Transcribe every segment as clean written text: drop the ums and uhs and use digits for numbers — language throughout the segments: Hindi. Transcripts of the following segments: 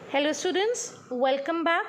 Hello students, welcome back.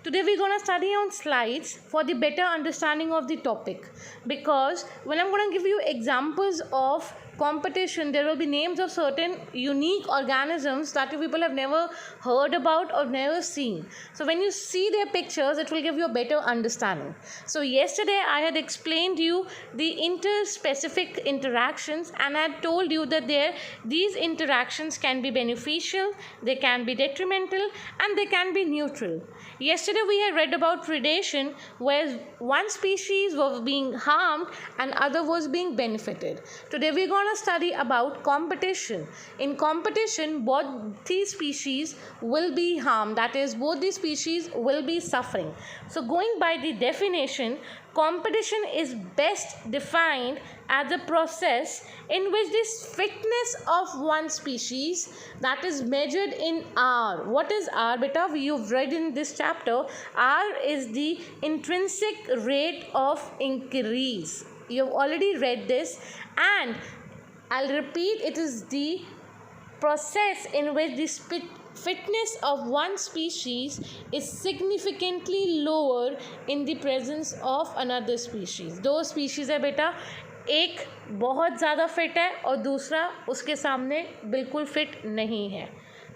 Today we're going to study on slides for the better understanding of the topic, because when I'm going to give you examples of competition, there will be names of certain unique organisms that you people have never heard about or never seen. So when you see their pictures, it will give you a better understanding. So yesterday I had explained you the interspecific interactions, and I had told you that these interactions can be beneficial, they can be detrimental, and they can be neutral. Yesterday we had read about predation, where one species was being harmed and other was being benefited. Today we're going to study about competition. In competition, both these species will be harmed, that is, both these species will be suffering. So going by the definition, competition is best defined as a process in which this fitness of one species, that is measured in R. What is R, beta? You've read in this chapter. R is the intrinsic rate of increase. You've already read this, and I'll repeat, it is the process in which the fitness of one species is significantly lower in the presence of another species. दो species है बेटा, एक बहुत ज़्यादा फिट है और दूसरा उसके सामने बिल्कुल फिट नहीं है.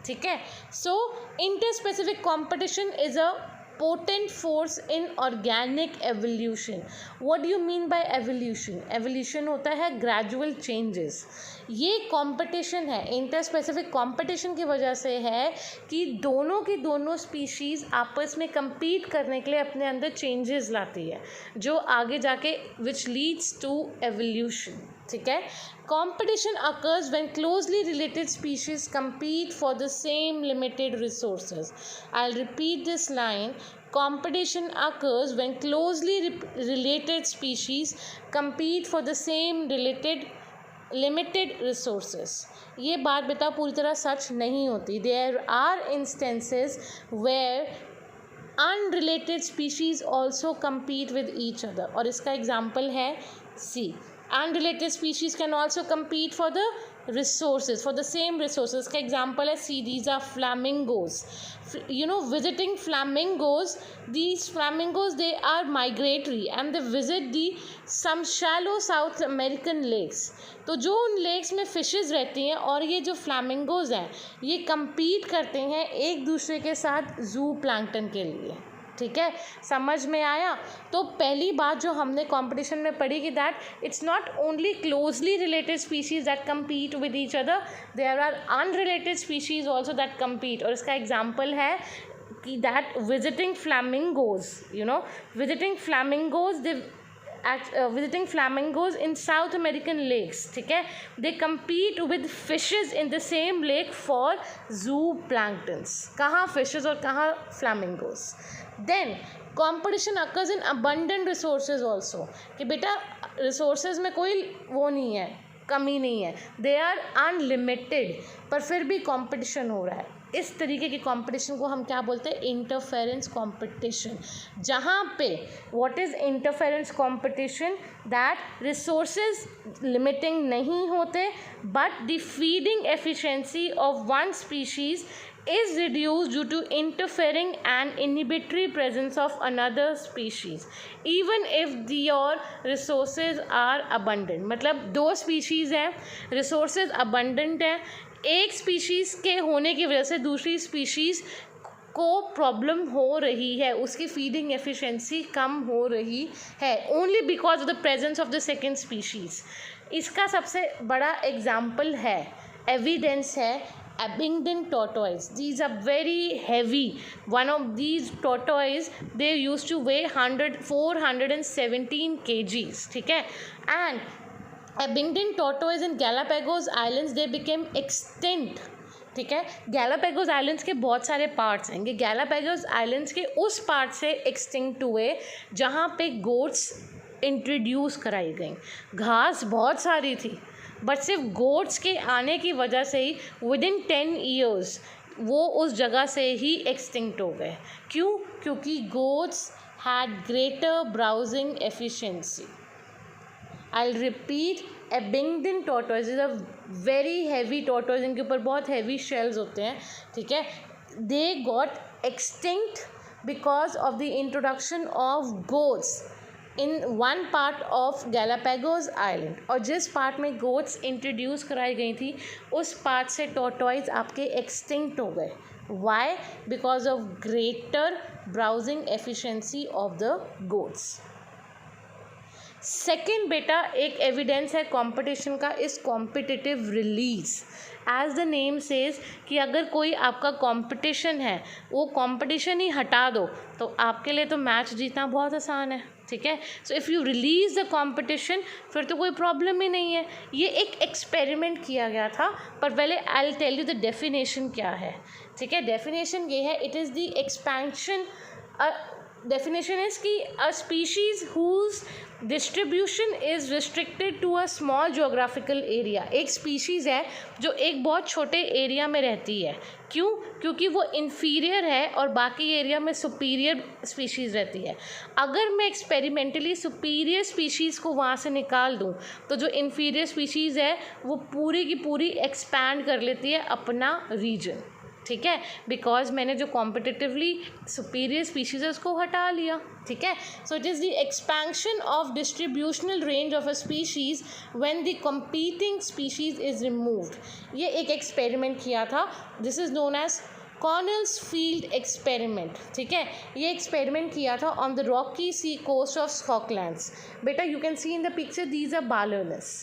ठीक है. So interspecific competition is a potent force in organic evolution. What do you mean by evolution? Evolution होता है gradual changes. ये competition है, interspecific competition की वजह से है कि दोनों की दोनों species आपस में compete करने के लिए अपने अंदर changes लाती है, जो आगे जाके which leads to evolution. ठीक है. Competition occurs when closely related species compete for the same limited resources. I'll repeat this line. Competition occurs when closely related species compete for the same limited resources. ये बात बेटा पूरी तरह सच नहीं होती. There are instances where unrelated species also compete with each other, और इसका example है C. Unrelated species can also compete for the resources, for the same resources. का example है C. These are flamingos. Visiting flamingos, these flamingos, they are migratory and they visit some shallow South American lakes. तो जो उन लेक्स में फिशेस रहती हैं और ये जो फ्लैमिंगोज हैं, ये compete करते हैं एक दूसरे के साथ जू प्लैंक्टन के लिए. ठीक है, समझ में आया? तो पहली बात जो हमने कंपटीशन में पढ़ी कि that it's not only closely related species that compete with each other, there are unrelated species also that compete. और इसका एग्जाम्पल है कि that visiting flamingos, visiting flamingos in South American lakes. ठीक है, they compete with fishes in the same lake for zooplanktons. कहाँ fishes और कहाँ flamingos. Then competition occurs in abundant resources also. कि बेटा resources में कोई वो नहीं है, कमी नहीं है, they are unlimited, पर फिर भी competition हो रहा है. इस तरीके की कंपटीशन को हम क्या बोलते हैं? Interference competition. जहाँ पे what is interference competition? That resources limiting नहीं होते, but the feeding efficiency of one species is reduced due to interfering and inhibitory presence of another species, even if your resources are abundant. मतलब दो species हैं, resources abundant हैं, एक species के होने की वजह से दूसरी species को प्रॉब्लम हो रही है, उसकी फीडिंग एफिशिएंसी कम हो रही है, only because of the presence of the second species. इसका सबसे बड़ा एग्जाम्पल है, एविडेंस है, Abingdon tortoise. These are very heavy. One of these tortoise, they used to weigh 417 kgs. ठीक है. And Abingdon tortoise in Galapagos Islands, they became extinct. ठीक है. गैलापैगोस आइलैंड्स के बहुत सारे पार्ट्स हैं. ये गैलापैगोस आइलैंड्स के उस पार्ट से एक्सटिंक्ट हुए जहाँ पे गोट्स इंट्रोड्यूस कराई गई. घास बहुत सारी थी, बट सिर्फ गोट्स के आने की वजह से ही विदिन 10 ईयर्स वो उस जगह से ही एक्सटिंक्ट हो गए. क्यों? क्योंकि goats had greater browsing efficiency. I repeat, Abingdon tortoise is a very heavy tortoise. इनके ऊपर बहुत हैवी शेल्स होते हैं. ठीक है, they got extinct because of the introduction of goats in one part of Galapagos Island. और जिस पार्ट में गोट्स इंट्रोड्यूस कराई गई थी उस पार्ट से टॉर्टॉइज आपके एक्सटिंक्ट हो गए. Why? Because of greater browsing efficiency of the goats. Second बेटा एक एविडेंस है कंपटीशन का इस competitive release. As the name says कि अगर कोई आपका कंपटीशन है वो कंपटीशन ही हटा दो तो आपके लिए तो मैच जीतना बहुत आसान है. ठीक है. So if you release the competition फिर तो कोई प्रॉब्लम ही नहीं है. ये एक एक्सपेरिमेंट किया गया था पर पहले I will tell you the definition क्या है. ठीक है. डेफिनेशन ये है, it is the expansion. definition is कि a species whose distribution is restricted to a small geographical area. एक species है जो एक बहुत छोटे एरिया में रहती है. क्यों? क्योंकि वो inferior है और बाकी एरिया में superior species रहती है. अगर मैं experimentally superior species को वहाँ से निकाल दूँ तो जो inferior species है वो पूरी की पूरी expand कर लेती है अपना region. ठीक है. बिकॉज मैंने जो कॉम्पिटिटिवली सुपीरियर स्पीशीज है उसको हटा लिया. ठीक है. So it is the expansion of distributional range of a species when the competing species is removed. ये एक एक्सपेरिमेंट किया था. This is known as Cornell's field experiment. ठीक है. ये एक्सपेरिमेंट किया था on the rocky sea coast of Scotland's. बेटा you can see in the picture these are barns.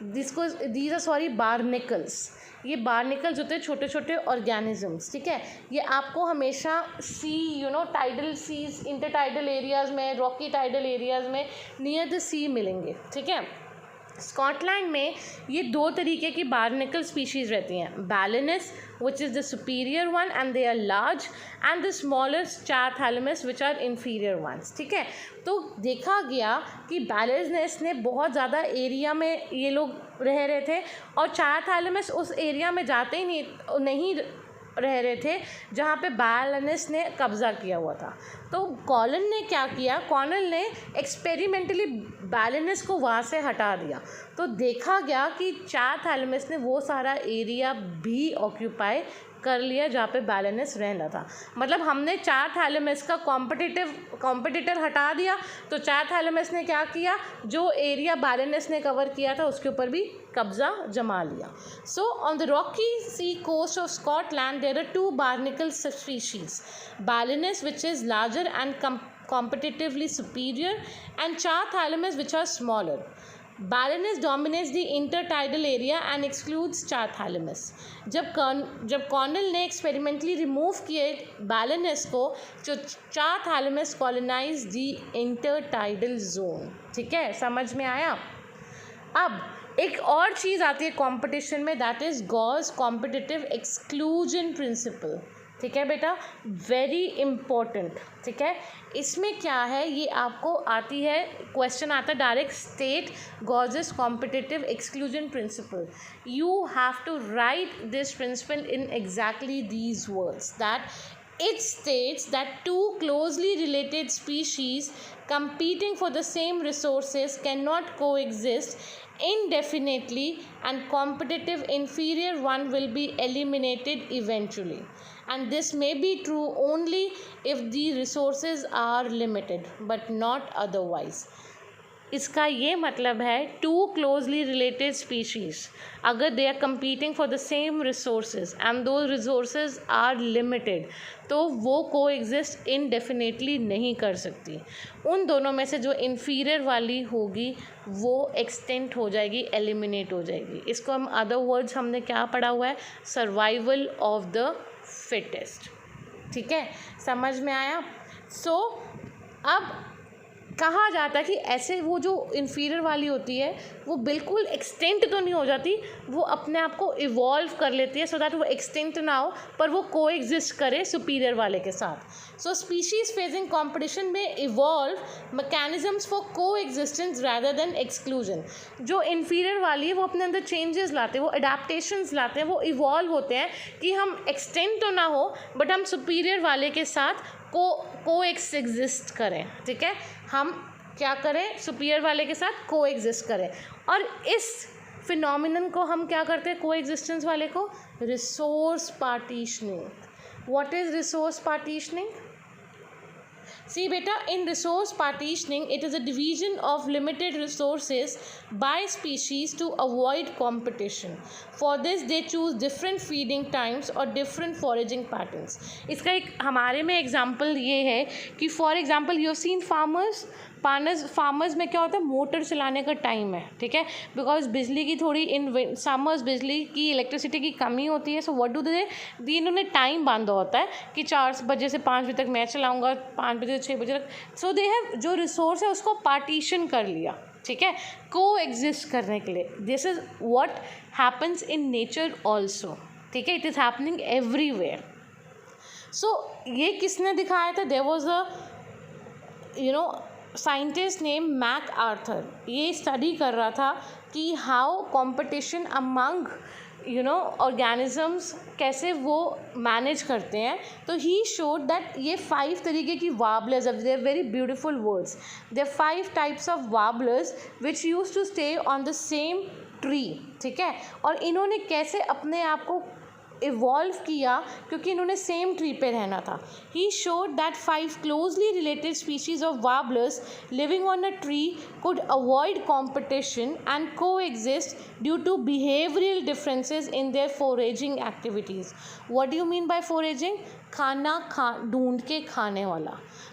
These are sorry barnacles. ये बार्निकल्स होते हैं छोटे छोटे ऑर्गेनिजम्स. ठीक है. ये आपको हमेशा सी टाइडल सीज इंटरटाइडल एरियाज़ में, रॉकी टाइडल एरियाज़ में नियर द सी मिलेंगे. ठीक है. स्कॉटलैंड में ये दो तरीके की बार्निकल स्पीशीज़ रहती हैं. बैलेनस which is the superior one and they are large, and the smaller Charthallamus which are inferior ones. ठीक है. तो देखा गया कि बैलेनस ने बहुत ज़्यादा एरिया में ये लोग रह रहे थे और Charthallamus उस एरिया में जाते ही नहीं रह रहे थे जहाँ पे बैलेनस ने कब्ज़ा किया हुआ था. तो कॉलन ने क्या किया, कॉर्नेल ने एक्सपेरिमेंटली बैलेनस को वहाँ से हटा दिया. तो देखा गया कि चार्थैलेमस ने वो सारा एरिया भी ऑक्यूपाई कर लिया जहाँ पे बैलेनस रहना था. मतलब हमने चार्थैलेमस का कॉम्पिटिटर हटा दिया तो चार्थैलेमस ने क्या किया, जो एरिया बैलेनस ने कवर किया था उसके ऊपर भी कब्जा जमा लिया. So on the rocky sea coast of Scotland there are two barnacle species, Balanus which is larger and competitively superior and Charthallamus which are smaller. Balanus dominates the intertidal area and excludes Charthallamus. जब कॉर्नेल ने एक्सपेरिमेंटली रिमूव किए बैलेनस को जो Charthallamus colonize the intertidal zone. ठीक है. समझ में आया. अब एक और चीज़ आती है कंपटीशन में, that is Gauss competitive exclusion principle. ठीक है बेटा, वेरी इम्पोर्टेंट. ठीक है. इसमें क्या है, ये आपको आती है, क्वेश्चन आता है direct, state Gause's competitive exclusion principle. You have to write this principle in exactly these words, that it states that two closely related species competing for the same resources cannot coexist indefinitely and competitive inferior one will be eliminated eventually, and this may be true only if the resources are limited but not otherwise. इसका ये मतलब है टू क्लोजली रिलेटेड स्पीशीज़ अगर they are competing for the same resources and though resources are limited तो वो को एग्जिस्ट इनडेफिनेटली नहीं कर सकती. उन दोनों में से जो इन्फीरियर वाली होगी वो एक्सटेंट हो जाएगी, एलिमिनेट हो जाएगी. इसको हम अदर वर्ड्स हमने क्या पढ़ा हुआ है, सर्वाइवल ऑफ द फिटेस्ट. ठीक है. समझ में आया. सो अब कहा जाता है कि ऐसे वो जो इन्फीरियर वाली होती है वो बिल्कुल एक्सटेंट तो नहीं हो जाती, वो अपने आप को इवॉल्व कर लेती है सो दैट वो एक्सटेंट ना हो पर वो को एग्जिस्ट करे सुपीरियर वाले के साथ. सो स्पीशीज फेसिंग कॉम्पिटिशन में इवॉल्व मैकेनिज्म्स फॉर को एग्जिस्टेंस रैदर देन एक्सक्लूजन. जो इन्फीरियर वाली है वो अपने अंदर चेंजेस लाते हैं, वो अडेप्टेशंस लाते हैं, वो इवॉल्व होते हैं कि हम एक्सटेंट तो ना हो बट हम सुपीरियर वाले के साथ को एग्जिस्ट करें. ठीक है. हम क्या करें, सुपीरियर वाले के साथ को एग्जिस्ट करें. और इस फिनोमिनन को हम क्या करते हैं, को एग्जिस्टेंस वाले को, resource partitioning. What is resource partitioning? See beta, in resource partitioning, it is a division of limited resources by species to avoid competition. For this they choose different feeding times or different foraging patterns. इसका एक हमारे में एग्जाम्पल ये है कि for example you have seen farmers में क्या होता है, मोटर चलाने का टाइम है, ठीक है, बिकॉज बिजली की थोड़ी इन समर्स बिजली की इलेक्ट्रिसिटी की कमी होती है. सो व्हाट डू दे, इन्होंने टाइम बांधा होता है कि 4 बजे से 5 बजे तक मैं चलाऊँगा, 5 बजे से 6 बजे तक. सो दे हैव जो रिसोर्स है उसको पार्टीशन कर लिया, ठीक है, को एग्जिस्ट करने के लिए. This is what happens in nature also, ठीक है, it is happening everywhere. So ये किसने दिखाया था? There was a scientist name MacArthur. ये स्टडी कर रहा था कि हाउ कंपटीशन अमंग ऑर्गेनिजम्स कैसे वो मैनेज करते हैं. तो ही शोड दैट ये 5 तरीके की warblers, they are very beautiful words, they are 5 types of warblers which use to stay on the same tree, ठीक है. और इन्होंने कैसे अपने आप को इवॉल्व किया, क्योंकि इन्होंने सेम ट्री पे रहना था. He showed that 5 closely related species of warblers living on a tree could avoid competition and coexist due to behavioral differences in their foraging activities. What do you mean by foraging? ढूंढ के खाने वाला,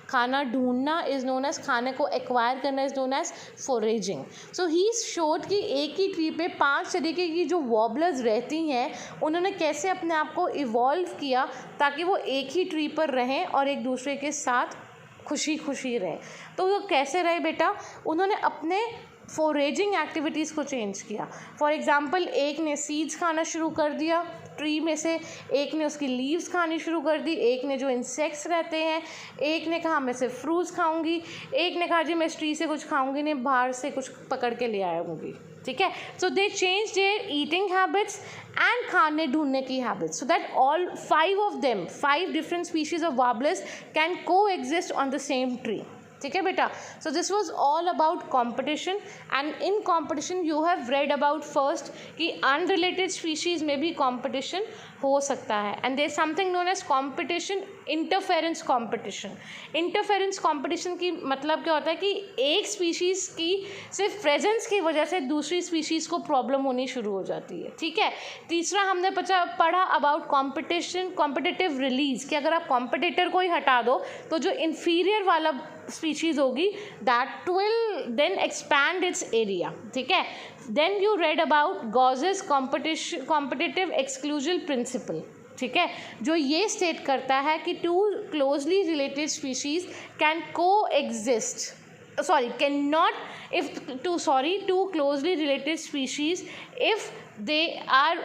खाना ढूंढना इज़ नोन एज, खाने को एक्वायर करना is known as foraging. So he showed कि एक ही ट्री पे 5 तरीके की जो वॉबलर्स रहती हैं, उन्होंने कैसे अपने आप को इवॉल्व किया ताकि वो एक ही ट्री पर रहें और एक दूसरे के साथ खुशी खुशी रहें. तो वो कैसे रहे बेटा? उन्होंने अपने फोरेजिंग एक्टिविटीज़ को चेंज किया. फॉर एग्ज़ाम्पल, एक ने सीड्स खाना शुरू कर दिया ट्री में से, एक ने उसकी लीव्स खानी शुरू कर दी, एक ने जो इंसेक्ट्स रहते हैं, एक ने कहा मैं सिर्फ फ्रूट्स खाऊंगी, एक ने कहा जी मैं इस ट्री से कुछ खाऊंगी नहीं, बाहर से कुछ पकड़ के ले आऊँगी, ठीक है. So they change their eating habits and खाने ढूंढने की habits, so that all 5 of them, 5 different species of warblers can coexist on the same tree, ठीक है बेटा. So this was all about competition. And in competition you have read about first कि अनरिलेटेड स्पीशीज़ में भी कॉम्पिटिशन हो सकता है. And there is something known as competition interference competition. Interference competition की मतलब क्या होता है कि एक स्पीशीज़ की सिर्फ प्रेजेंस की वजह से दूसरी स्पीशीज़ को प्रॉब्लम होनी शुरू हो जाती है, ठीक है. तीसरा हमने पढ़ा अबाउट कॉम्पिटिशन, कॉम्पिटिटिव रिलीज, कि अगर आप कॉम्पिटिटर को ही हटा दो तो जो इन्फीरियर वाला स्पीशीज़ होगी that will then expand its area, ठीक है. Then you read about Gause's competitive exclusion principle, ठीक है, जो ये स्टेट करता है कि 2 closely related species can coexist, two closely related species, if they are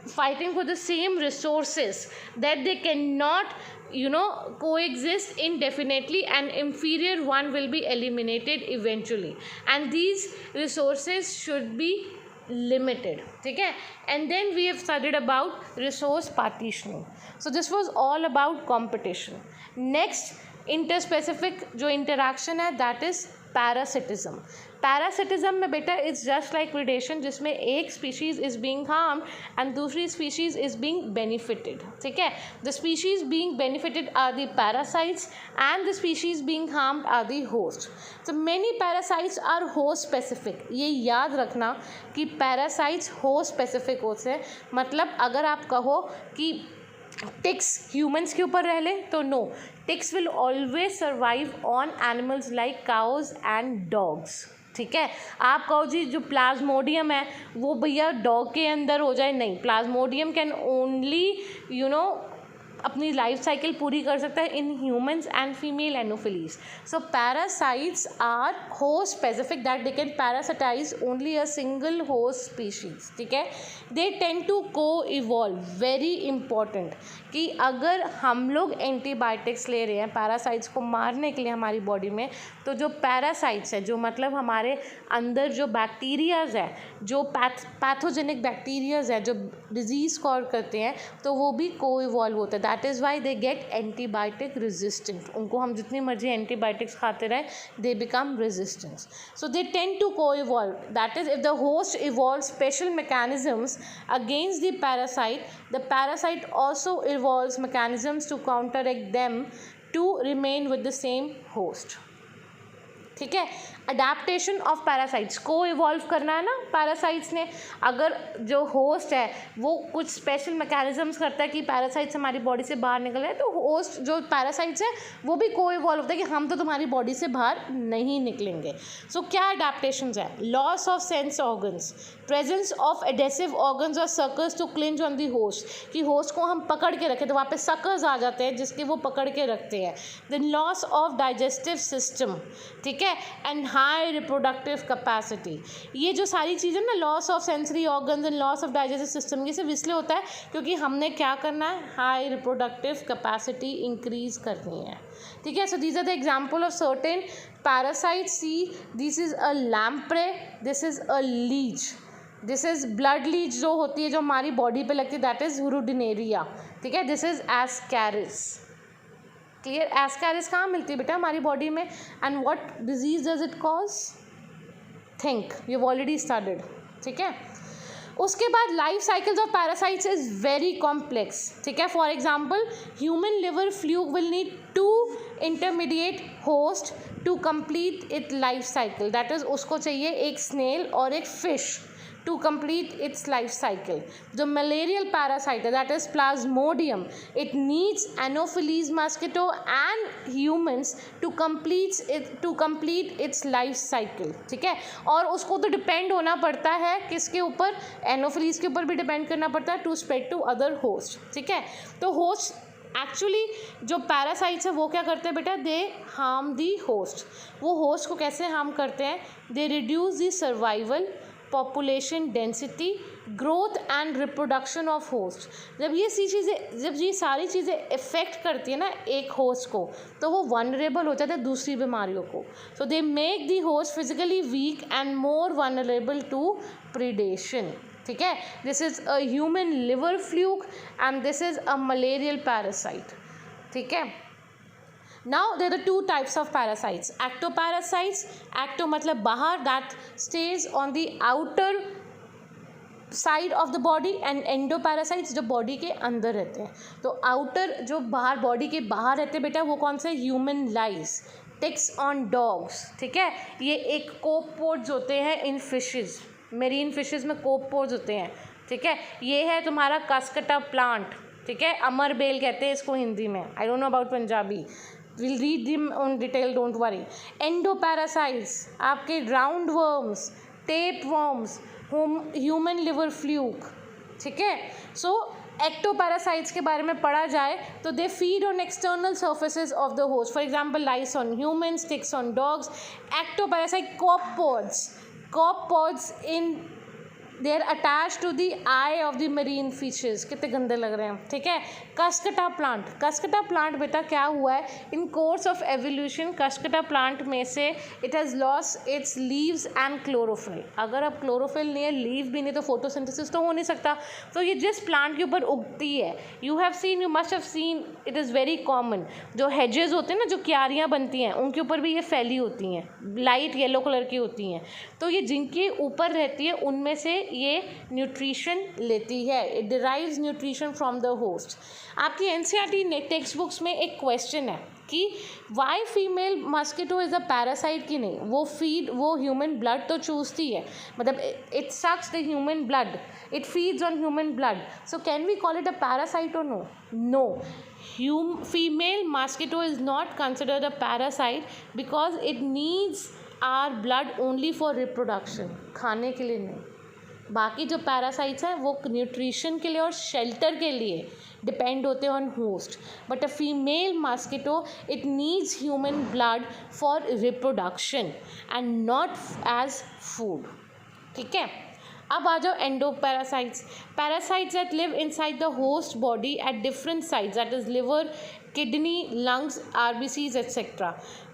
fighting for the same resources, that they cannot coexist indefinitely, and inferior one will be eliminated eventually, and these resources should be limited, ठीक है. And then we have studied about resource partitioning. So this was all about competition. Next, interspecific जो interaction है, that is parasitism. पैरासिटिज्म में बेटा इट्स जस्ट लाइक प्रीडेशन, जिसमें एक species is being harmed and दूसरी स्पीशीज़ इज़ बीइंग बेनिफिटेड, ठीक है. The species being benefited are the parasites and the species being harmed are the host. तो many parasites are host specific. ये याद रखना कि पैरासाइट्स होस्ट स्पेसिफिक होते हैं. मतलब अगर आप कहो कि टिक्स ह्यूमंस के ऊपर रह ले, तो no, ticks will always survive on animals like cows and dogs, ठीक है. आप कहो जी जो प्लाज्मोडियम है वो भैया डॉग के अंदर हो जाए, नहीं, प्लाज्मोडियम कैन ओनली अपनी लाइफ साइकिल पूरी कर सकता है in humans and female anopheles. So parasites are host specific, that they can parasitize only a single host species, ठीक है. दे टेंड टू को इवॉल्व. वेरी इंपॉर्टेंट कि अगर हम लोग एंटीबायोटिक्स ले रहे हैं पैरासाइट्स को मारने के लिए हमारी बॉडी में, तो जो पैरासाइट्स है, जो मतलब हमारे अंदर जो बैक्टीरियाज है, जो पैथोजेनिक बैक्टीरियाज है जो डिजीज़ कॉज करते हैं, तो वो भी को इवॉल्व होता है. That is why they get antibiotic resistant. उनको हम जितनी मर्जी एंटीबायोटिक्स खाते रहे, they become resistant. So they tend to को evolve. That is if the host evolve special mechanisms against the parasite, the parasite also evolves mechanisms to counteract them to remain with the same host. ठीक है. अडेप्टेशन ऑफ पैरासाइट्स, को इवॉल्व करना है ना पैरासाइट्स ने. अगर जो होस्ट है वो कुछ स्पेशल मैकेनिज्म्स करता है कि पैरासाइट्स हमारी बॉडी से बाहर निकल रहे हैं, तो होस्ट जो पैरासाइट्स है वो भी को इवॉल्व होता है कि हम तो तुम्हारी बॉडी से बाहर नहीं निकलेंगे. सो क्या अडेप्टेशंस है? Loss of sense organs, presence of adhesive organs और circles to clinch on the host, कि होस्ट को हम पकड़ के रखें तो वहाँ पे सर्कल्स आ जाते हैं जिसके वो पकड़ के रखते हैं. Then loss of digestive system, ठीक है, एंड हाई रिप्रोडक्टिव कैपेसिटी. ये जो सारी चीज़ें ना, loss of sensory organs and loss of digestive system, ये सिर्फ इसलिए होता है क्योंकि हमने क्या करना है, हाई रिप्रोडक्टिव कैपेसिटी इंक्रीज करनी है. ठीक है. So these are the example of certain parasites. See, this is a lamprey, this is a leech, this is blood leech जो होती है जो हमारी बॉडी पे लगती है, दैट इज यूरोडिनेरिया. ठीक है. This is ascaris. Clear. Ascaris कहाँ मिलती है बेटा? हमारी बॉडी में. And what disease does it cause? Think, you have already studied. ठीक है. उसके बाद life cycles of parasites is very complex. ठीक है. For example, human liver fluke will need 2 intermediate host to complete it life cycle. That is, उसको चाहिए एक स्नेल और एक fish to complete its life cycle. The malarial parasite, that is Plasmodium, it needs Anopheles mosquito and humans to complete its life cycle. ठीक है. और उसको तो डिपेंड होना पड़ता है किसके ऊपर? एनोफिलीज के ऊपर भी डिपेंड करना पड़ता है to spread to other host. ठीक है. तो होस्ट एक्चुअली जो पैरासाइट्स है वो क्या करते हैं बेटा? They harm the host. वो होस्ट को कैसे हार्म करते हैं? They reduce the survival, population density, growth and reproduction of host. जब ये सारी चीज़ें इफ़ेक्ट करती है ना एक होस्ट को, तो वो वनरेबल हो जाता है दूसरी बीमारियों को. So they make the host physically weak and more vulnerable to predation. ठीक है. This is a human liver fluke and this is a malarial parasite. ठीक है. Now there are 2 types of parasites. Ectoparasites, ecto मतलब बाहर, that stays on the outer side of the body, and endoparasites जो बॉडी के अंदर रहते हैं. तो आउटर जो बाहर बॉडी के बाहर रहते हैं बेटा, वो कौन से? Human lice, ticks on dogs. ठीक है. ये एक कोपोड्स होते हैं इन फिशेज, मेरीन फिशेज में कोपोड्स होते हैं. ठीक है. ये है तुम्हारा कास्कटा प्लांट. ठीक है. अमर बेल कहते हैं इसको हिंदी में. I don't know about Punjabi. We'll read them on detail, don't worry. Endoparasites, आपके round worms, tapeworms, human liver fluke. ठीक है. So ectoparasites के बारे में पढ़ा जाए तो they feed on external surfaces of the host. For example, lice on humans, ticks on dogs. Ectoparasite copepods in they are attached to the eye of the marine fishes. कितने गंदे लग रहे हैं. ठीक है. कस्कटा प्लांट बेटा क्या हुआ है? In course of evolution Cuscuta plant में से it has lost its leaves and chlorophyll. अगर अब क्लोरोफिल नहीं है, लीव भी नहीं, तो फोटोसिंथेसिस तो हो नहीं सकता. तो ये जिस प्लांट के ऊपर उगती है, you must have seen, it is very common. जो हेजेस होते हैं ना, जो क्यारियाँ बनती हैं, उनके ऊपर भी ये फैली होती हैं, लाइट येलो कलर की होती हैं. तो ये जिनके ऊपर रहती है उनमें से ये न्यूट्रिशन लेती है. It derives nutrition from the host. आपकी एनसीईआरटी टेक्स्ट बुक्स में एक क्वेश्चन है कि why female mosquito is a parasite की नहीं. वो ह्यूमन ब्लड तो चूसती है, मतलब it sucks the human blood, it feeds on human blood. So can we call it a parasite और no? No. Female mosquito is not considered a parasite because it needs our blood only for reproduction, खाने के लिए नहीं. बाकी जो पैरासाइट्स हैं वो न्यूट्रिशन के लिए और शेल्टर के लिए डिपेंड होते हैं on host. But a female mosquito it needs human blood for reproduction and not as food. ठीक है. अब आ जाओ endoparasites. Parasites that live inside the host body at different sites, that is liver, kidney, lungs, RBCs, etc.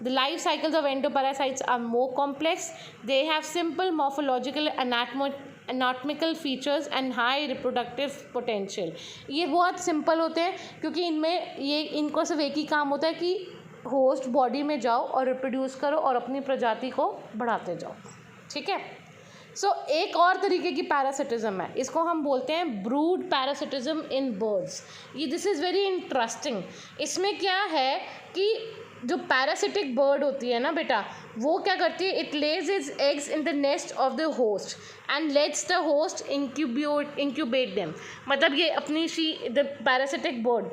The life cycles of endoparasites are more complex. They have simple morphological anatomical features and high reproductive potential. ये बहुत सिंपल होते हैं क्योंकि इनमें ये इनको सिर्फ एक ही काम होता है कि होस्ट बॉडी में जाओ और रिप्रोड्यूस करो और अपनी प्रजाति को बढ़ाते जाओ. ठीक है. सो एक और तरीके की पैरासिटिज्म है, इसको हम बोलते हैं ब्रूड पैरासिटिज्म इन बर्ड्स. ये दिस इज़ वेरी इंटरेस्टिंग. इसमें क्या है कि जो पैरासिटिक बर्ड होती है ना बेटा, वो क्या करती है, it Lay's it's eggs in the nest of the host and let's the host incubate them. मतलब ये अपनी the parasitic bird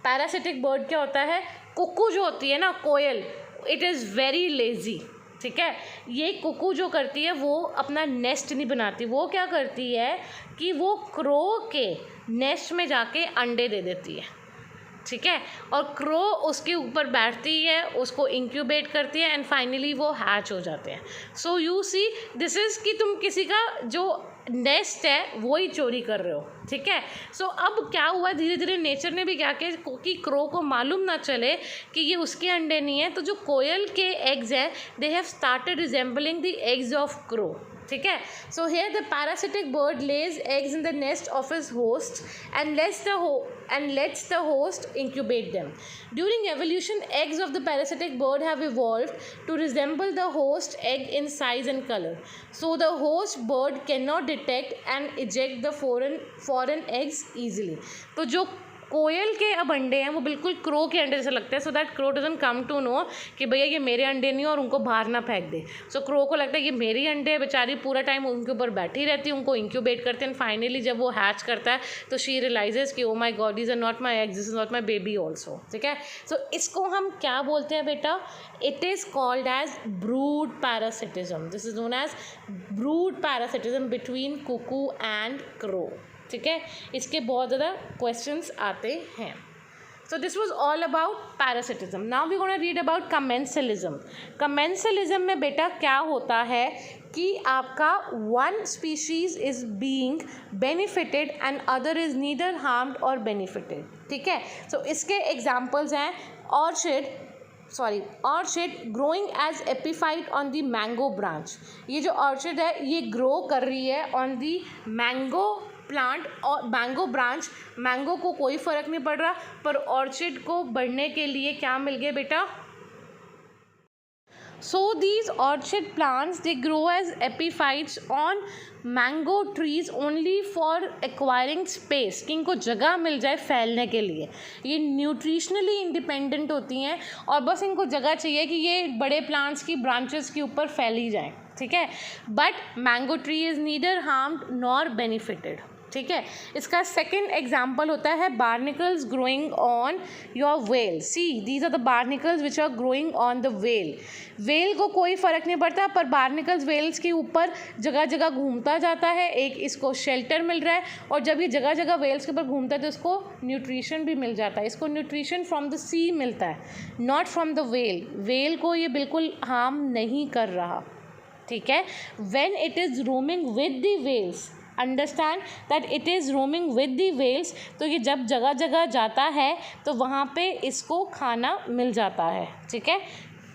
parasitic bird क्या होता है, कुकू जो होती है ना, कोयल, इट इज़ वेरी लेजी. ठीक है. ये कुकू जो करती है वो अपना नेस्ट नहीं बनाती, वो क्या करती है कि वो क्रो के नेस्ट में जाके अंडे दे देती है. ठीक है. और क्रो उसके ऊपर बैठती है, उसको इंक्यूबेट करती है एंड फाइनली वो हैच हो जाते हैं. So you see this is कि तुम किसी का जो नेस्ट है वो ही चोरी कर रहे हो. ठीक है. सो अब क्या हुआ, धीरे धीरे नेचर ने भी क्या किया कि क्रो को मालूम ना चले कि ये उसके अंडे नहीं है, तो जो कोयल के एग्स हैं they have started resembling the eggs of crow. ठीक है. So here the parasitic bird Lay's eggs in the nest of his host and lets the host incubate them. During evolution, eggs of the parasitic bird have evolved to resemble the host egg in size and color. So the host bird cannot detect and eject the foreign eggs easily. तो जो कोयल के अब अंडे हैं वो बिल्कुल क्रो के अंडे जैसे लगते हैं, so that crow doesn't come to know कि भैया ये मेरे अंडे नहीं और उनको बाहर ना फेंक दे. सो क्रो को लगता है ये मेरी अंडे, बेचारी पूरा टाइम उनके ऊपर बैठी रहती है, उनको इंक्यूबेट करते हैं. फाइनली जब वो हैच करता है तो शी रियलाइजेस कि oh my god, these are not my eggs, this is not my baby also. ठीक है. सो इसको हम क्या बोलते हैं बेटा, it is called as brood parasitism. This is known as brood parasitism between cuckoo and crow. ठीक है. इसके बहुत ज़्यादा क्वेश्चंस आते हैं. So this was all about parasitism. Now we gonna read about commensalism. Commensalism में बेटा क्या होता है कि आपका one species is being benefited and other is neither harmed और बेनिफिटेड. ठीक है. सो इसके एग्जाम्पल्स हैं orchid growing as epiphyte on the mango branch. ये जो ऑर्चिड है ये ग्रो कर रही है ऑन दी मैंगो प्लांट और मैंगो ब्रांच. मैंगो को कोई फ़र्क नहीं पड़ रहा, पर ऑर्चिड को बढ़ने के लिए क्या मिल गया बेटा. So these orchid plants they grow as epiphytes on mango trees only for acquiring space, कि इनको जगह मिल जाए फैलने के लिए. ये न्यूट्रिशनली इंडिपेंडेंट होती हैं और बस इनको जगह चाहिए कि ये बड़े प्लांट्स की ब्रांचेस के ऊपर फैली जाएँ. ठीक है. But mango tree is neither harmed nor benefited. ठीक है. इसका सेकेंड एग्जाम्पल होता है barnacles growing on your whale. See these are the barnacles which are growing on the whale. Whale को कोई फ़र्क नहीं पड़ता, पर बार्निकल्स वेल्स के ऊपर जगह जगह घूमता जाता है. एक इसको शेल्टर मिल रहा है और जब ये जगह जगह वेल्स के ऊपर घूमता है तो इसको न्यूट्रिशन भी मिल जाता है. इसको न्यूट्रिशन फ्रॉम द सी मिलता है, not from the whale. Whale को ये बिल्कुल हार्म नहीं कर रहा. ठीक है. When it is roaming with the whales, understand that it is roaming with the whales, तो ये जब जगह जगह जाता है तो वहाँ पे इसको खाना मिल जाता है. ठीक है.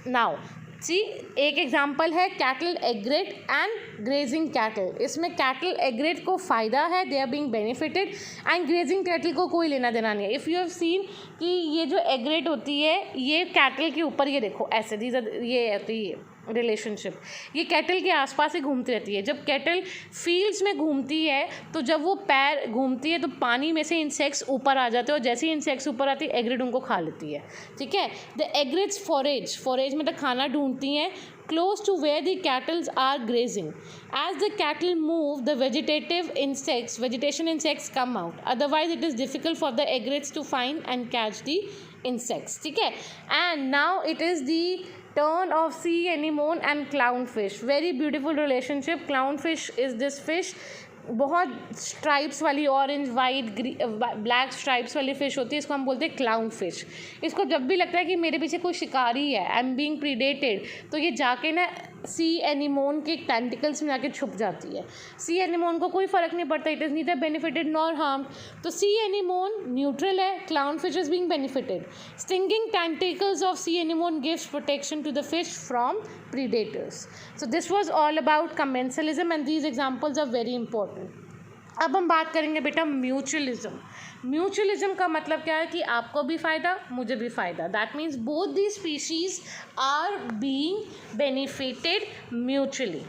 नाउ सी एक एग्जांपल है cattle egret and grazing cattle. इसमें कैटल एग्रेट को फ़ायदा है, they are being benefited, and grazing cattle को कोई लेना देना नहीं है. इफ़ यू हैव सीन कि ये जो एग्रेट होती है ये कैटल के ऊपर, ये देखो ऐसे ये होती है रिलेशनशिप, ये कैटल के आसपास ही घूमती रहती है. जब कैटल फील्ड्स में घूमती है तो जब वो पैर घूमती है तो पानी में से इंसेक्ट्स ऊपर आ जाते हैं और जैसे ही इंसेक्ट्स ऊपर आती है एग्रेट उनको खा लेती है. ठीक है. द एग्रेट्स फॉरेज मतलब खाना ढूंढती हैं close to where the cattle are grazing. As the cattle move, the vegetation insects come out. Otherwise, it is difficult for the egrets to find and catch the insects. ठीक है. And now it is the turn of sea anemone and clownfish. Very beautiful relationship. Clownfish is this fish बहुत स्ट्राइप्स वाली ऑरेंज वाइट ब्लैक स्ट्राइप्स वाली फ़िश होती है. इसको हम बोलते हैं क्लाउन फिश. इसको जब भी लगता है कि मेरे पीछे कोई शिकारी है, आई एम बीइंग प्रीडेटेड, तो ये जाके ना सी एनिमोन के टेंटिकल्स में जाके छुप जाती है। सी एनिमोन को कोई फ़र्क नहीं पड़ता, it is neither benefited nor harm. तो सी एनिमोन न्यूट्रल है, clown fish is being benefited. Stinging tentacles of sea anemone gives protection to the fish from predators. So this was all about commensalism and these examples are very important. अब हम बात करेंगे बेटा म्यूचुअलिज्म। म्यूचुअलिज्म का मतलब क्या है कि आपको भी फ़ायदा, मुझे भी फ़ायदा। That means both the species are being benefited mutually.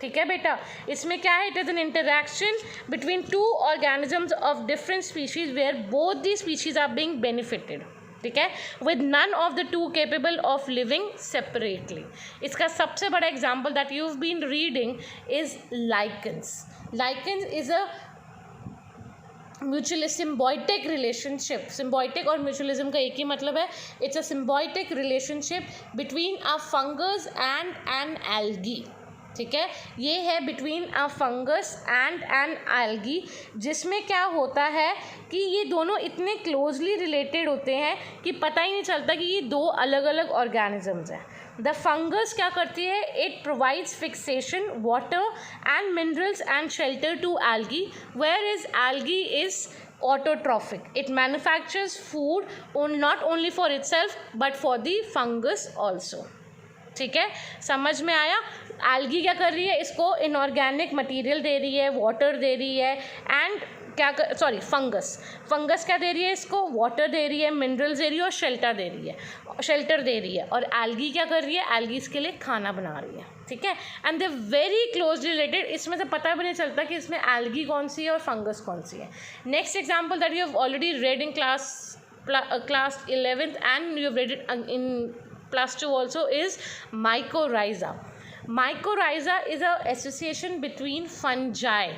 ठीक है बेटा, इसमें क्या है, it is an interaction between two organisms of different species where both the species are being benefited. ठीक है, with none of the two capable of living separately. इसका सबसे बड़ा example that you have been reading is lichens. Lichens is a mutual symbiotic relationship. Symbiotic और म्यूचुअलिज्म का एक ही मतलब है, it's a symbiotic relationship between a fungus and an algae. ठीक है, ये है between a fungus and an algae, जिसमें क्या होता है कि ये दोनों इतने क्लोजली रिलेटेड होते हैं कि पता ही नहीं चलता कि ये दो अलग अलग ऑर्गेनिजम्स हैं। द फंगस क्या करती है, it provides fixation, water and minerals and shelter to algae, where is algae is autotrophic. It manufactures food not only for itself but for the fungus also. ठीक है, समझ में आया। एल्गी क्या कर रही है, इसको इनऑर्गेनिक मटेरियल दे रही है, वाटर दे रही है, एंड फंगस क्या दे रही है, इसको वाटर दे रही है, मिनरल्स दे रही है और शेल्टर दे रही है। और एल्गी क्या कर रही है, एल्गी इसके लिए खाना बना रही है। ठीक है, and they very close related. इसमें से पता भी नहीं चलता कि इसमें एल्गी कौन सी है और फंगस कौन सी है। Next example that you have already red in class 11th and you have read it in plus 2 also is mycorrhiza. Mycorrhiza is a association between fungi.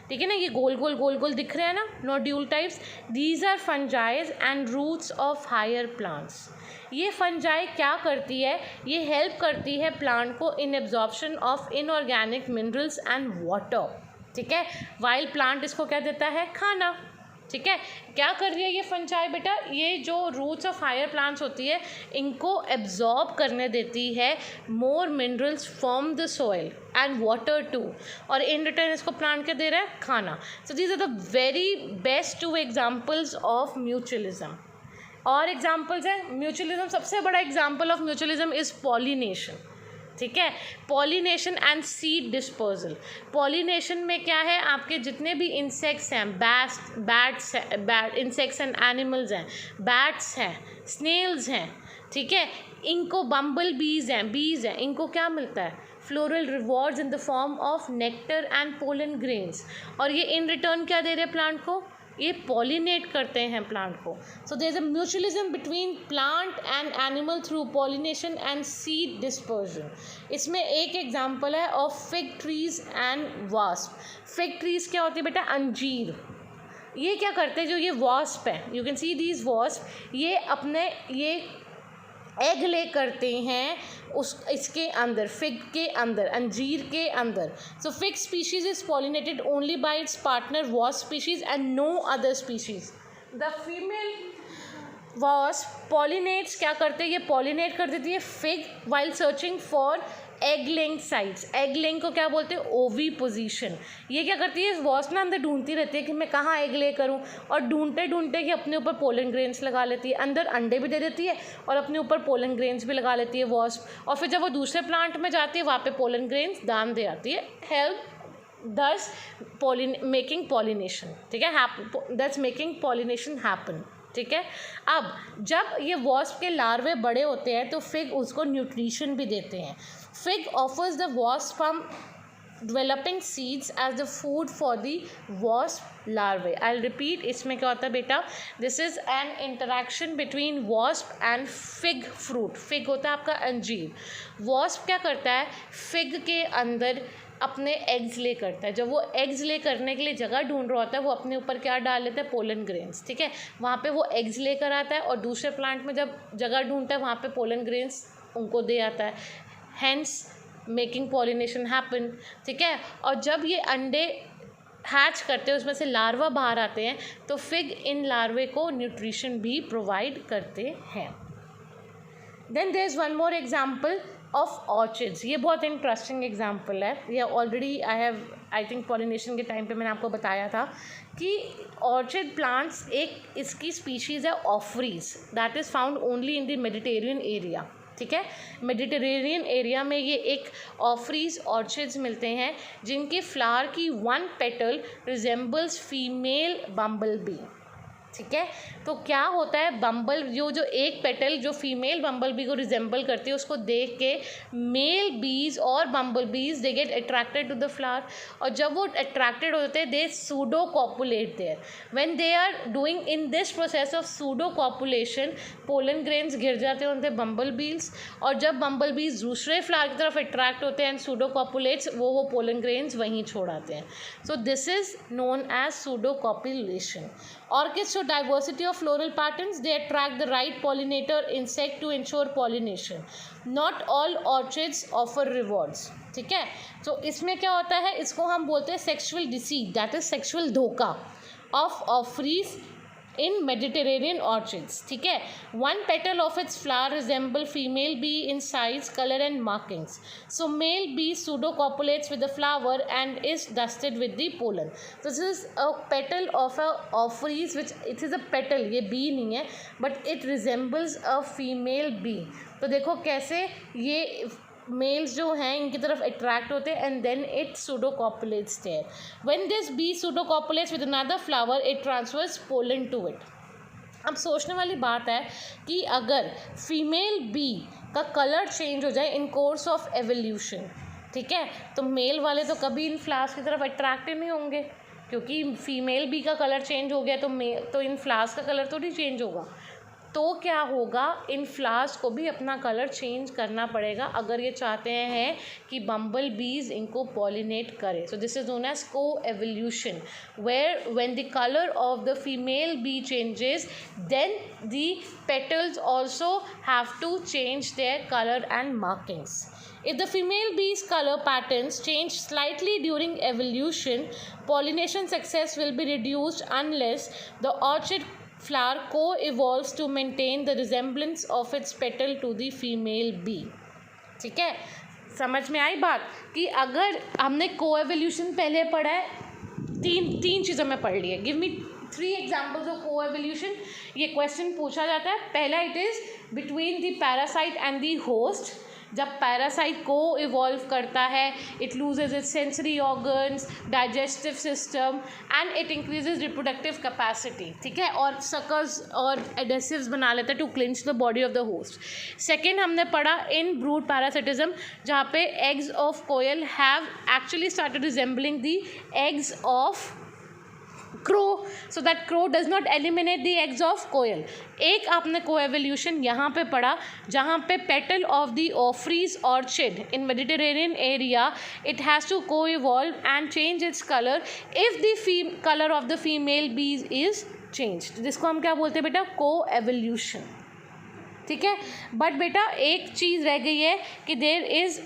ठीक है ना, ये गोल गोल दिख रहे हैं ना, nodule types. These are fungi and roots of higher plants. ये फंजाई क्या करती है, ये हेल्प करती है प्लांट को in absorption of inorganic minerals and water. ठीक है, वाइल प्लांट इसको क्या देता है, खाना। ठीक है, क्या कर रही है ये फंजाई बेटा, ये जो रूट्स ऑफ हायर प्लांट्स होती है इनको एब्जॉर्ब करने देती है more minerals from the soil and water too, और इन रिटर्न इसको प्लांट क्या दे रहा है, खाना। So these are the very best 2 examples of mutualism. और एग्जाम्पल्स हैं, म्यूचुअलिज्म सबसे बड़ा example of mutualism is pollination. ठीक है, pollination and seed dispersal. Pollination में क्या है, आपके जितने भी इंसेक्ट्स हैं, इंसेक्ट्स एंड एनिमल्स हैं, बैट्स हैं, स्नेल्स हैं, ठीक है, इनको बम्बल बीज हैं, इनको क्या मिलता है, floral rewards in the form of nectar and pollen grains, और ये इन रिटर्न क्या दे रहे हैं प्लांट को, ये पॉलिनेट करते हैं प्लांट को। So there is a mutualism between plant and animal through pollination and seed dispersion. इसमें एक एग्जांपल है of fig trees and wasp. Fig trees क्या होती है बेटा, अंजीर। ये क्या करते हैं, जो ये वास्प है, you can see these wasp, ये अपने ये एग ले करते हैं इसके अंदर, फिग के अंदर, अंजीर के अंदर। So fig species is pollinated only by its partner wasp species and no other species. The female wasp pollinates क्या करते हैं, ये पॉलिनेट कर देती है fig while searching for egg laying sites. Egg laying को क्या बोलते हैं, ओवी पोजीशन। ये क्या करती है, वास्प ना अंदर ढूंढती रहती है कि मैं कहाँ एग ले करूँ, और ढूंढते कि अपने ऊपर पोलन ग्रेन्स लगा लेती है, अंदर अंडे भी दे देती है और अपने ऊपर पोलन ग्रेन्स भी लगा लेती है वास्प। और फिर जब वो दूसरे प्लांट में जाती है वहाँ पे पोलन ग्रेन्स दान दे आती है, हेल्प दस मेकिंग पॉलिनेशन। ठीक है, दस मेकिंग पॉलिनेशन हैपन। ठीक है, अब जब ये वास्प के लार्वे बड़े होते हैं तो फिग उसको न्यूट्रिशन भी देते हैं। Fig offers the wasp from developing seeds as the food for the wasp larvae. I'll repeat, इसमें क्या होता है बेटा, this is an interaction between wasp and fig fruit. Fig होता है आपका अंजीर। wasp क्या करता है, fig के अंदर अपने एग्स ले करता है। जब वो एग्स ले करने के लिए जगह ढूंढ रहा होता है, वो अपने ऊपर क्या डाल लेता है, पोलन ग्रेन्स। ठीक है, वहाँ पे वो एग्स लेकर आता है और दूसरे प्लांट में जब जगह ढूंढता है वहाँ पे पोलन ग्रेन्स उनको दे आता है, हैंस मेकिंग पॉलिनेशन हैपन। ठीक है, और जब ये अंडे हैच करते हैं, उसमें से लार्वा बाहर आते हैं, तो फिग इन लार्वे को न्यूट्रिशन भी प्रोवाइड करते हैं। Then there is one more example, of orchids. ये बहुत इंटरेस्टिंग एग्जाम्पल है, ये ऑलरेडी आई थिंक पॉलिनेशन के टाइम पे मैंने आपको बताया था कि ऑर्चिड प्लांट्स एक इसकी स्पीशीज़ है Ophrys, that is found only in the Mediterranean area. ठीक है, मेडिटेरेनियन एरिया में ये एक ऑफरीज ऑर्चिड्स मिलते हैं जिनके फ्लावर की वन पेटल रिजेंबल्स फीमेल बम्बल बी। ठीक है, तो क्या होता है, बम्बल जो एक पेटल जो फीमेल बम्बल बी को रिजेंबल करती है उसको देख के मेल बीज और bumble bees they get attracted to the flower, और जब वो अट्रैक्टेड होते हैं they pseudo copulate there. When they are doing in this process of pseudo copulation pollen grains गिर जाते हैं उनसे बम्बल बीज, और जब बम्बल बीज दूसरे फ्लावर की तरफ अट्रैक्ट होते हैं एंड सूडो कॉपुलेट्स वो पोलन ग्रेन्स वहीं छोड़ाते हैं। So this is known as pseudo copulation. Orchids show diversity of floral patterns. They attract the right pollinator insect to ensure pollination. Not all orchids offer rewards. ठीक है, तो इसमें क्या होता है, इसको हम बोलते हैं sexual deceit, that is sexual धोखा of Ophrys in Mediterranean orchids. ठीक है, one petal of its flower resemble female bee in size, colour and markings. So male bee pseudo copulates with the flower and is dusted with the pollen. This is a petal of a Ophrys which it is a petal, ये बी नहीं है but it resembles a female bee. तो देखो कैसे ये मेल्स जो हैं इनकी तरफ अट्रैक्ट होते हैं and then it pseudo copulates there. When this bee pseudo copulates with another flower it transfers pollen to it. अब सोचने वाली बात है कि अगर फीमेल बी का कलर चेंज हो जाए इन कोर्स ऑफ एवोल्यूशन, ठीक है, तो मेल वाले तो कभी इन फ्लावर्स की तरफ अट्रैक्ट ही नहीं होंगे, क्योंकि फीमेल बी का कलर चेंज हो गया तो इन फ्लावर्स का कलर तो नहीं चेंज होगा। तो क्या होगा, इन फ्लावर्स को भी अपना कलर चेंज करना पड़ेगा अगर ये चाहते हैं कि बम्बल बीज इनको पॉलिनेट करें। So this is known as coevolution, where when the colour of the female bee changes then the petals also have to change their color and markings. If the female bee's color patterns change slightly during evolution, pollination success will be reduced unless the orchid flower co-evolves to maintain the resemblance of its petal to the female bee. ठीक है, समझ में आई बात कि अगर हमने co-evolution पहले पढ़ा है, तीन चीज़ों में पढ़ लिया। Give me 3 examples of co-evolution। ये क्वेश्चन पूछा जाता है। पहला, it is between the parasite and the host. जब पैरासाइट को इवॉल्व करता है it loses its sensory organs, digestive system and it increases reproductive capacity. ठीक है, और सकर्स और एडेसिव्स बना लेता है to clinch the body of the host. Second हमने पढ़ा इन ब्रूड पैरासिटिज्म, जहाँ पे eggs of koel have actually started resembling the eggs of crow, so that crow does not eliminate the eggs of कोयल। एक आपने co-evolution यहाँ पे पढ़ा जहाँ पे petal of the Ophrys orchid in Mediterranean area it has to co-evolve and change its color if the color of the female bees is changed, जिसको हम क्या बोलते हैं बेटा, co-evolution। ठीक है, बट बेटा एक चीज़ रह गई है कि there is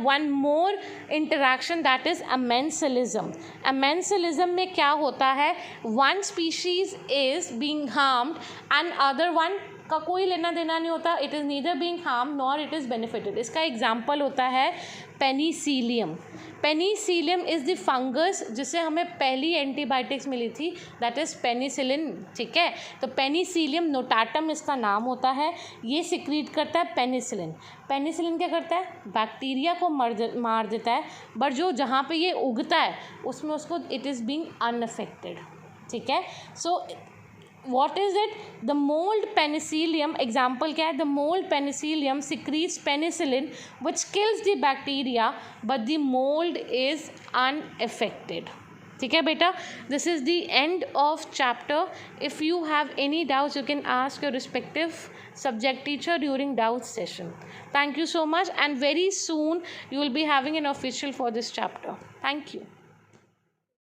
one more interaction, that is amensalism. Amensalism में क्या होता है, one species is being harmed and other one का कोई लेना देना नहीं होता, it is neither being harm nor it is benefited. इसका एग्जाम्पल होता है Penicillium. Penicillium is the fungus जिससे हमें पहली एंटीबायोटिक्स मिली थी, दैट इज़ पेनिसिलिन। ठीक है, तो पेनिसिलियम नोटाटम इसका नाम होता है, ये सिक्रीट करता है पेनिसिलिन। पेनिसिलिन क्या करता है, बैक्टीरिया को मार देता है, बट जो जहाँ पे ये उगता है उसमें उसको इट इज़ बीइंग अनअफेक्टेड। ठीक है, सो what is it, the mold penicillium example क्या है, the mold penicillium secretes penicillin which kills the bacteria but the mold is unaffected। ठीक है बेटा, this is the end of chapter. If you have any doubts you can ask your respective subject teacher during doubts session. Thank you so much, and very soon you will be having an official for this chapter. Thank you.